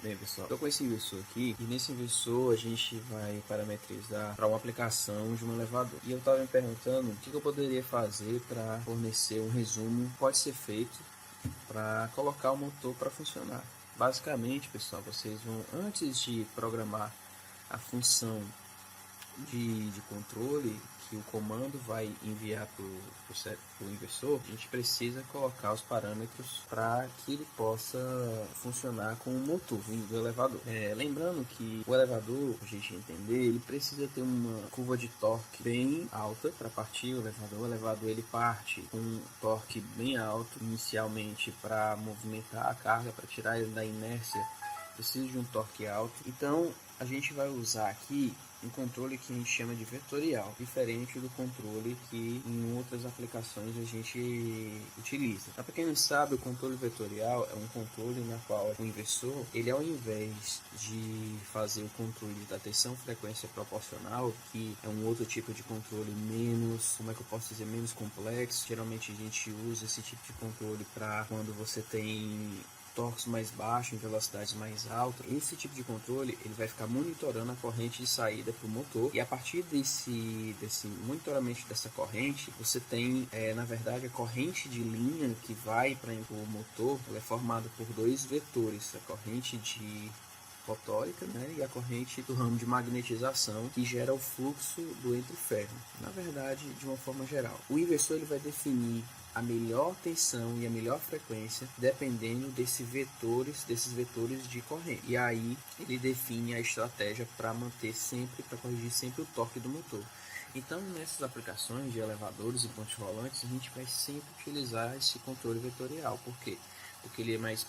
Bem, pessoal, estou com esse inversor aqui e nesse inversor a gente vai parametrizar para uma aplicação de um elevador. E eu estava me perguntando o que eu poderia fazer para fornecer um resumo que pode ser feito para colocar o motor para funcionar. Basicamente, pessoal, vocês vão, antes de programar a função de controle que o comando vai enviar para o inversor, a gente precisa colocar os parâmetros para que ele possa funcionar com o motor do elevador. Lembrando que o elevador, para a gente entender, ele precisa ter uma curva de torque bem alta para partir o elevador. O elevador ele parte com um torque bem alto inicialmente para movimentar a carga, para tirar ele da inércia, precisa de um torque alto. Então a gente vai usar aqui um controle que a gente chama de vetorial, diferente do controle que em outras aplicações a gente utiliza. Para quem não sabe, o controle vetorial é um controle na qual o inversor, ele ao invés de fazer o controle da tensão frequência proporcional, que é um outro tipo de controle menos, como é que eu posso dizer, menos complexo. Geralmente a gente usa esse tipo de controle para quando você tem torques mais baixos, em velocidades mais altas. Esse tipo de controle ele vai ficar monitorando a corrente de saída para o motor, e a partir desse monitoramento dessa corrente, você tem na verdade a corrente de linha que vai para o motor. Ela é formada por dois vetores, a corrente de fotórica, né, e a corrente do ramo de magnetização que gera o fluxo do entre-ferro. Na verdade, de uma forma geral, o inversor ele vai definir a melhor tensão e a melhor frequência dependendo desses vetores de corrente. E aí ele define a estratégia para corrigir sempre o torque do motor. Então, nessas aplicações de elevadores e pontes rolantes, a gente vai sempre utilizar esse controle vetorial. Por quê? Porque ele é mais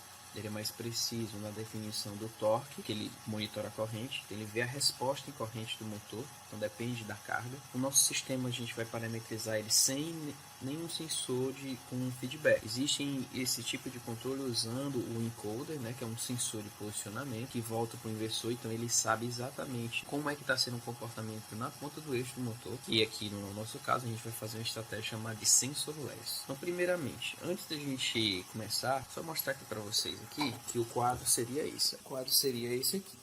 preciso na definição do torque, que ele monitora a corrente, ele vê a resposta em corrente do motor, então depende da carga. O nosso sistema a gente vai parametrizar ele sem nenhum sensor com feedback. Existe esse tipo de controle usando o encoder, né, que é um sensor de posicionamento que volta para o inversor, então ele sabe exatamente como é que está sendo o comportamento na ponta do eixo do motor. E aqui no nosso caso a gente vai fazer uma estratégia chamada de sensorless. Então, primeiramente, antes da gente começar, só mostrar aqui para vocês aqui que o quadro seria esse. O quadro seria esse aqui.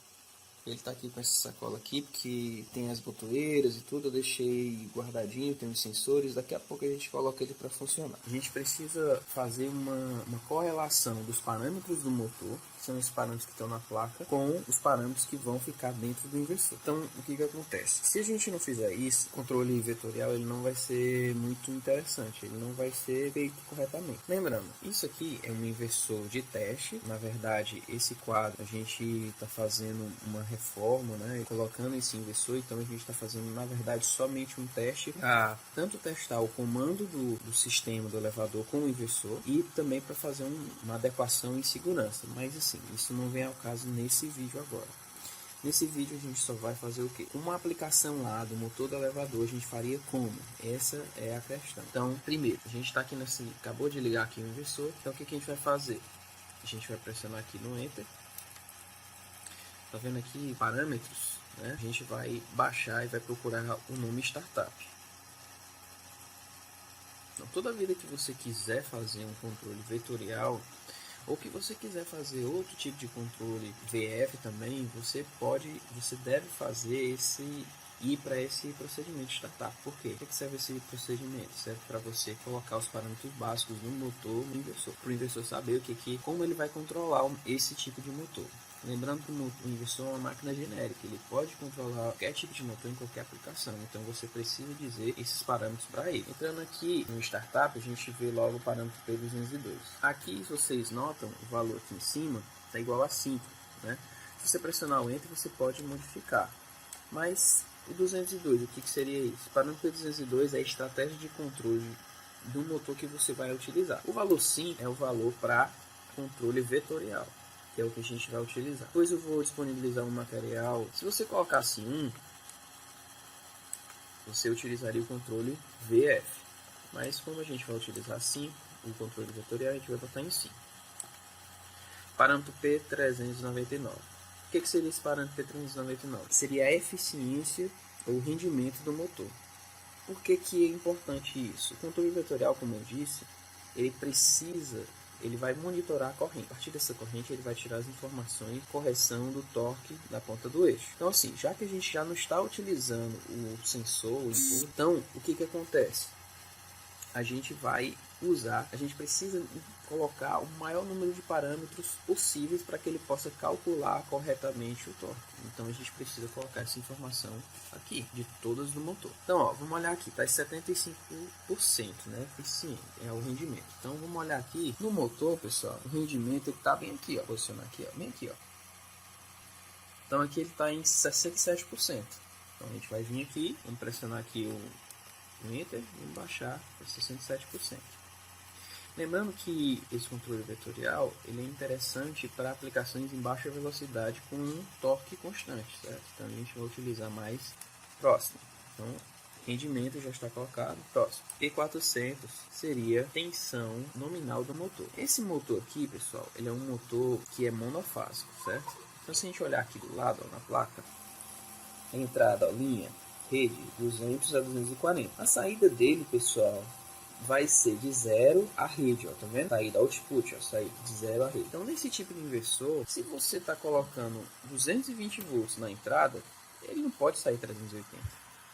Ele está aqui com essa sacola aqui, porque tem as botoeiras e tudo, eu deixei guardadinho, tem os sensores, daqui a pouco a gente coloca ele para funcionar. A gente precisa fazer uma correlação dos parâmetros do motor, que são os parâmetros que estão na placa, com os parâmetros que vão ficar dentro do inversor. Então, o que acontece? Se a gente não fizer isso, o controle vetorial ele não vai ser muito interessante, ele não vai ser feito corretamente. Lembrando, isso aqui é um inversor de teste, na verdade, esse quadro a gente está fazendo uma reforma, né, colocando esse inversor, então a gente está fazendo na verdade somente um teste para tanto testar o comando do sistema do elevador com o inversor e também para fazer uma adequação em segurança, mas assim, isso não vem ao caso nesse vídeo agora. Nesse vídeo a gente só vai fazer o que? Uma aplicação lá do motor do elevador a gente faria como? Essa é a questão. Então, primeiro, a gente está aqui acabou de ligar aqui o inversor, então o que a gente vai fazer? A gente vai pressionar aqui no Enter. Tá vendo aqui parâmetros, né? A gente vai baixar e vai procurar o nome Startup. Então, toda vida que você quiser fazer um controle vetorial, ou que você quiser fazer outro tipo de controle VF também, você deve fazer ir para esse procedimento Startup. Por quê? O que serve esse procedimento? Serve para você colocar os parâmetros básicos do motor no inversor, para o inversor saber como ele vai controlar esse tipo de motor. Lembrando que o inversor é uma máquina genérica, ele pode controlar qualquer tipo de motor em qualquer aplicação, então você precisa dizer esses parâmetros para ele. Entrando aqui no Startup, a gente vê logo o parâmetro P202. Aqui, se vocês notam, o valor aqui em cima está igual a 5, né? Se você pressionar o Enter, você pode modificar. Mas o 202, o que seria isso? O parâmetro P202 é a estratégia de controle do motor que você vai utilizar. O valor 5 é o valor para controle vetorial, que é o que a gente vai utilizar. Depois eu vou disponibilizar um material. Se você colocasse 1, você utilizaria o controle VF. Mas como a gente vai utilizar 5, o controle vetorial, a gente vai botar em 5. Parâmetro P399. O que seria esse parâmetro P399? Seria a eficiência ou rendimento do motor. Por que é importante isso? O controle vetorial, como eu disse, ele precisa ele vai monitorar a corrente. A partir dessa corrente, ele vai tirar as informações, correção do torque da ponta do eixo. Então, assim, já que a gente já não está utilizando o sensor, o input, então, o que acontece? A gente precisa colocar o maior número de parâmetros possíveis para que ele possa calcular corretamente o torque. Então a gente precisa colocar essa informação aqui, de todas do motor. Então, ó, vamos olhar aqui, está em 75%, né, eficiente, é o rendimento. Então vamos olhar aqui no motor, pessoal, o rendimento está bem aqui, ó, posicionar aqui, ó, bem aqui, ó. Então aqui ele está em 67%. Então a gente vai vir aqui, vamos pressionar aqui o Enter, vamos baixar para 67%. Lembrando que esse controle vetorial ele é interessante para aplicações em baixa velocidade com um torque constante, certo? Então a gente vai utilizar mais próximo. Então, rendimento já está colocado, próximo. P400 seria tensão nominal do motor. Esse motor aqui, pessoal, ele é um motor que é monofásico, certo? Então se a gente olhar aqui do lado, ó, na placa, a entrada, ó, linha, rede 200 a 240. A saída dele, pessoal, vai ser de 0 a rede, ó, tá vendo? Saída output, ó, saída de 0 a rede. Então, nesse tipo de inversor, se você está colocando 220 volts na entrada, ele não pode sair 380.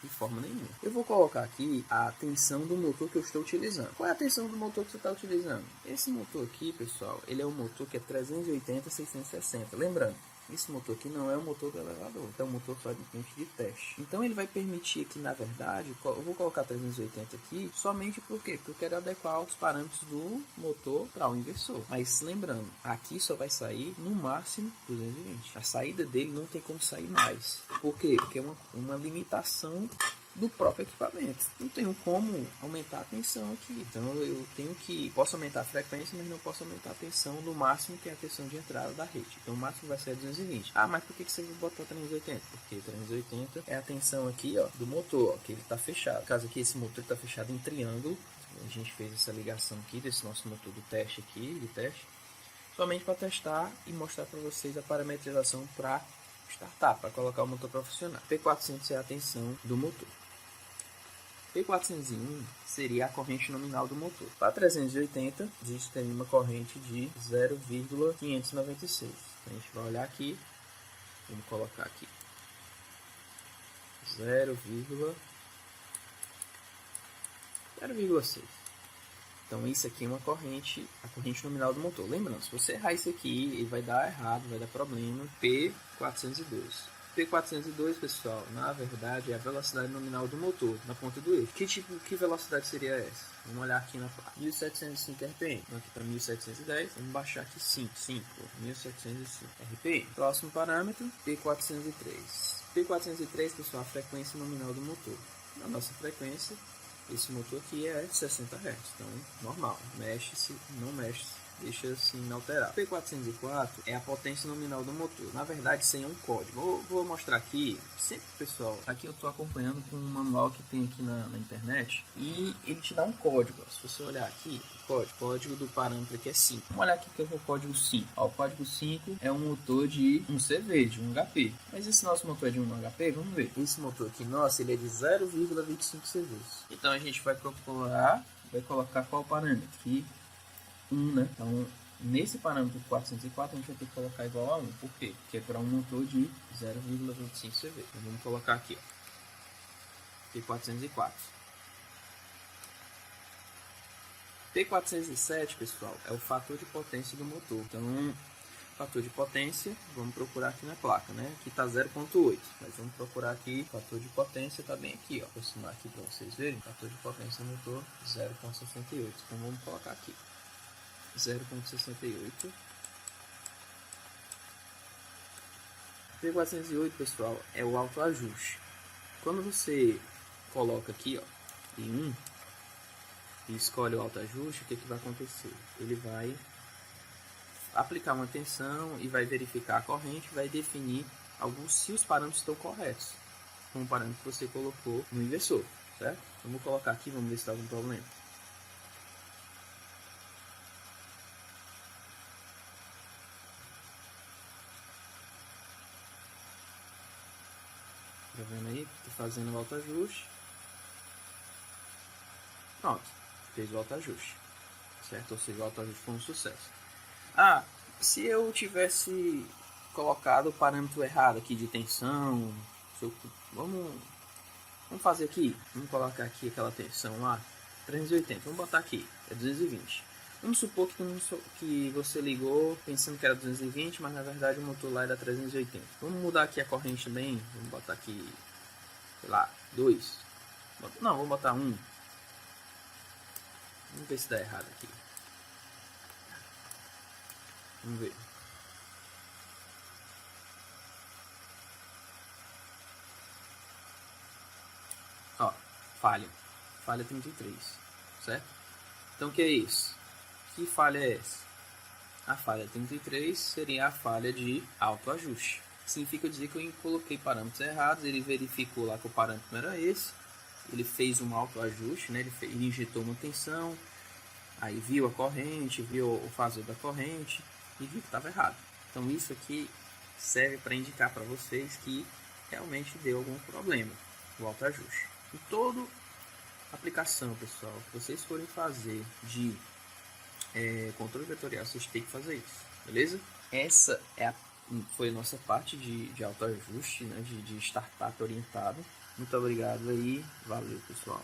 De forma nenhuma. Eu vou colocar aqui a tensão do motor que eu estou utilizando. Qual é a tensão do motor que você está utilizando? Esse motor aqui, pessoal, ele é um motor que é 380/660. Lembrando, esse motor aqui não é o motor do elevador, é um motor somente de teste. Então ele vai permitir que, na verdade, eu vou colocar 380 aqui somente por quê? Porque eu quero adequar os parâmetros do motor para o inversor. Mas lembrando, aqui só vai sair no máximo 220. A saída dele não tem como sair mais. Por quê? Porque é uma limitação do próprio equipamento. Não tenho como aumentar a tensão aqui. Então eu posso aumentar a frequência, mas não posso aumentar a tensão no máximo, que é a tensão de entrada da rede. Então o máximo vai ser a 220. Ah, mas por que você botou 380? Porque 380 é a tensão aqui, ó, do motor, ó, que ele está fechado. No caso aqui, esse motor está fechado em triângulo. A gente fez essa ligação aqui desse nosso motor do teste aqui, de teste, somente para testar e mostrar para vocês a parametrização para startar, para colocar o motor para funcionar. P400 é a tensão do motor. P401 seria a corrente nominal do motor. Para 380, a gente tem uma corrente de 0,596. Então a gente vai olhar aqui, vamos colocar aqui 0,6. Então isso aqui é uma corrente, a corrente nominal do motor. Lembrando, se você errar isso aqui, ele vai dar errado, vai dar problema. P402. P402, pessoal, na verdade é a velocidade nominal do motor na ponta do eixo. Que velocidade seria essa? Vamos olhar aqui na placa. 1705 RPM. Então aqui para 1710, vamos baixar aqui 1705 RPM. Próximo parâmetro, P403. P403, pessoal, a frequência nominal do motor. A nossa frequência, esse motor aqui é 60 Hz, então normal, mexe-se, não mexe-se. Deixa assim inalterado. P404 é a potência nominal do motor. Na verdade, isso aí é um código. Vou mostrar aqui. Sempre, pessoal, aqui eu estou acompanhando com um manual que tem aqui na internet. E ele te dá um código. Ó. Se você olhar aqui, o código do parâmetro aqui é 5. Vamos olhar aqui que é o código 5. Ó, o código 5 é um motor de um CV, de um HP. Mas esse nosso motor é de um HP? Vamos ver. Esse motor aqui, nossa, ele é de 0,25 CVs. Então a gente vai procurar, vai colocar qual parâmetro? Aqui. 1, né? Então, nesse parâmetro 404, a gente vai ter que colocar igual a 1. Por quê? Porque é para um motor de 0,25 CV. Então, vamos colocar aqui, ó, P404. P407, pessoal, é o fator de potência do motor. Então, fator de potência, vamos procurar aqui na placa, né? Aqui está 0,8, mas vamos procurar aqui, fator de potência está bem aqui, ó. Vou aproximar aqui para vocês verem. Fator de potência do motor 0,68. Então, vamos colocar aqui 0,68. P408, pessoal, é o autoajuste. Quando você coloca aqui, ó, em 1 e escolhe o autoajuste, o que vai acontecer? Ele vai aplicar uma tensão e vai verificar a corrente, vai definir se os parâmetros estão corretos com o parâmetro que você colocou no inversor, certo? Vamos colocar aqui, vamos ver se está algum problema. Tá vendo aí? Tô fazendo o autoajuste. Pronto, fez o autoajuste. certo? Ou seja, o autoajuste foi um sucesso. Se eu tivesse colocado o parâmetro errado aqui de tensão, vamos fazer aqui, vamos colocar aqui aquela tensão lá, 380, vamos botar aqui, é 220. Vamos supor que você ligou pensando que era 220, mas na verdade o motor lá era 380. Vamos mudar aqui a corrente também, vamos botar aqui, sei lá, 2. Não, vamos botar 1. Vamos ver se dá errado aqui. Vamos ver. Ó, falha 33, certo? Então o que é isso? Que falha é essa? A falha 33 seria a falha de autoajuste. Significa dizer que eu coloquei parâmetros errados, ele verificou lá que o parâmetro não era esse, ele fez um autoajuste, né? Ele injetou uma tensão, aí viu a corrente, viu o fazer da corrente e viu que estava errado. Então isso aqui serve para indicar para vocês que realmente deu algum problema, o autoajuste. Em toda aplicação, pessoal, que vocês forem fazer de controle vetorial, vocês têm que fazer isso, beleza? Essa foi a nossa parte de autoajuste, né, de startup orientado. Muito obrigado aí, valeu pessoal.